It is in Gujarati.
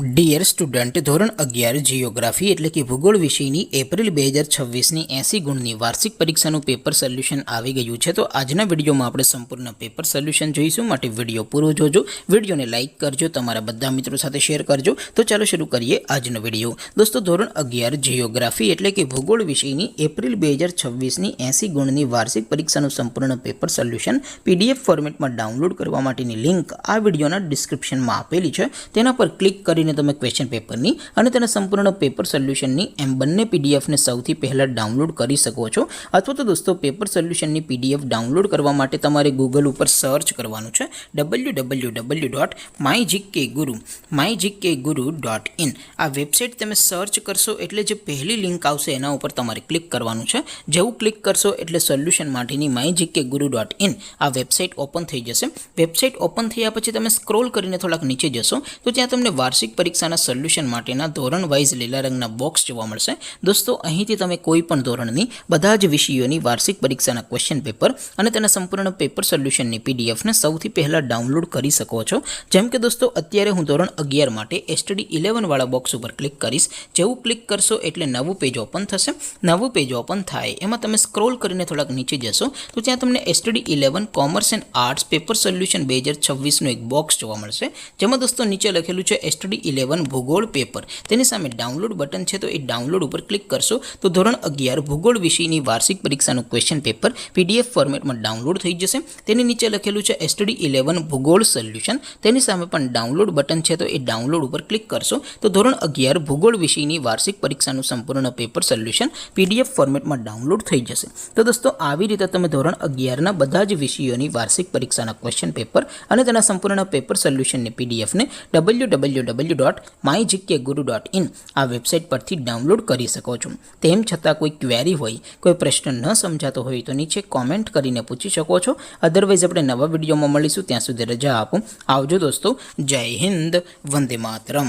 ડિયર સ્ટુડન્ટ, ધોરણ 11 જીઓગ્રાફી એટલે કે ભૂગોળ વિષયની એપ્રિલ 2026ની 80 ગુણની વાર્ષિક પરીક્ષાનું પેપર સોલ્યુશન આવી ગયું છે. તો આજના વિડીયોમાં આપણે સંપૂર્ણ પેપર સોલ્યુશન જોઈશું. માટે વિડીયો પૂરો જોજો, વિડીયોને લાઇક કરજો, તમારા બધા મિત્રો સાથે શેર કરજો. તો ચાલો શરૂ કરીએ આજનો વિડીયો. દોસ્તો, ધોરણ 11 જીઓગ્રાફી એટલે કે ભૂગોળ વિષયની એપ્રિલ 2026ની 80 ગુણની વાર્ષિક પરીક્ષાનું સંપૂર્ણ પેપર સોલ્યુશન પીડીએફ ફોર્મેટમાં ડાઉનલોડ કરવા માટેની લિંક આ વિડીયોના ડિસ્ક્રિપ્શનમાં આપેલી છે. તેના પર ક્લિક કરીને તમે ક્વેશ્ચન પેપરની અને તેના સંપૂર્ણ પેપર સોલ્યુશનની એમ બંને પીડીએફને સૌથી પહેલાં ડાઉનલોડ કરી શકો છો. અથવા તો દોસ્તો, પેપર સોલ્યુશનની પીડીએફ ડાઉનલોડ કરવા માટે તમારે ગૂગલ ઉપર સર્ચ કરવાનું છે www.mygkguru.in. આ વેબસાઇટ તમે સર્ચ કરશો એટલે જે પહેલી લિંક આવશે એના ઉપર તમારે ક્લિક કરવાનું છે. જેવું ક્લિક કરશો એટલે સોલ્યુશન માટેની mygkguru.in આ વેબસાઇટ ઓપન થઈ જશે. વેબસાઇટ ઓપન થયા પછી તમે સ્ક્રોલ કરીને થોડાક નીચે જશો તો ત્યાં તમને વાર્ષિક પરીક્ષાના સોલ્યુશન માટેના ધોરણ વાઇઝ લીલા રંગના બોક્સ જોવા મળશે. દોસ્તો, અહીંથી તમે કોઈ પણ ધોરણની બધા જ વિષયોની વાર્ષિક પરીક્ષાના ક્વેશ્ચન પેપર અને તેના સંપૂર્ણ પેપર સોલ્યુશનની પીડીએફને સૌથી પહેલાં ડાઉનલોડ કરી શકો છો. જેમ કે દોસ્તો, અત્યારે હું ધોરણ 11 માટે STD 11 વાળા બોક્સ ઉપર ક્લિક કરીશ. જેવું ક્લિક કરશો એટલે નવું પેજ ઓપન થશે. નવું પેજ ઓપન થાય એમાં તમે સ્ક્રોલ કરીને થોડાક નીચે જશો તો ત્યાં તમને STD 11 commerce and arts paper solution 2026નું એક બોક્સ જોવા મળશે. જેમાં દોસ્તો નીચે લખેલું છે STD 11 ભૂગોળ પેપર. તેની સામે ડાઉનલોડ બટન છે, તો એ ડાઉનલોડ ઉપર ક્લિક કરશો તો ધોરણ 11 ભૂગોળ વિષયની વાર્ષિક પરીક્ષાનું ક્વેશ્ચન પેપર પીડીએફ ફોર્મેટમાં ડાઉનલોડ થઈ જશે. તેની નીચે લખેલું છે STD 11 ભૂગોળ સોલ્યુશન. તેની સામે પણ ડાઉનલોડ બટન છે, તો એ ડાઉનલોડ ઉપર ક્લિક કરશો તો ધોરણ 11 ભૂગોળ વિષયની વાર્ષિક પરીક્ષાનું સંપૂર્ણ પેપર સોલ્યુશન પીડીએફ ફોર્મેટમાં ડાઉનલોડ થઈ જશે. તો દોસ્તો, આવી રીતે તમે ધોરણ 11ના બધા જ વિષયોની વાર્ષિક પરીક્ષાના ક્વેશ્ચન પેપર અને તેના સંપૂર્ણ પેપર સોલ્યુશનની પીડીએફને www.mygkguru.in આ વેબસાઇટ પરથી ડાઉનલોડ કરી શકો છો. તેમ છતાં કોઈ ક્વેરી હોય, કોઈ પ્રશ્ન ન સમજાતો હોય તો નીચે કોમેન્ટ કરીને પૂછી શકો છો. અધરવાઇઝ આપણે નવા વિડીયોમાં મળીશું. ત્યાં સુધી રજા આપો. આવજો દોસ્તો. જય હિન્દ. વંદે માતરમ.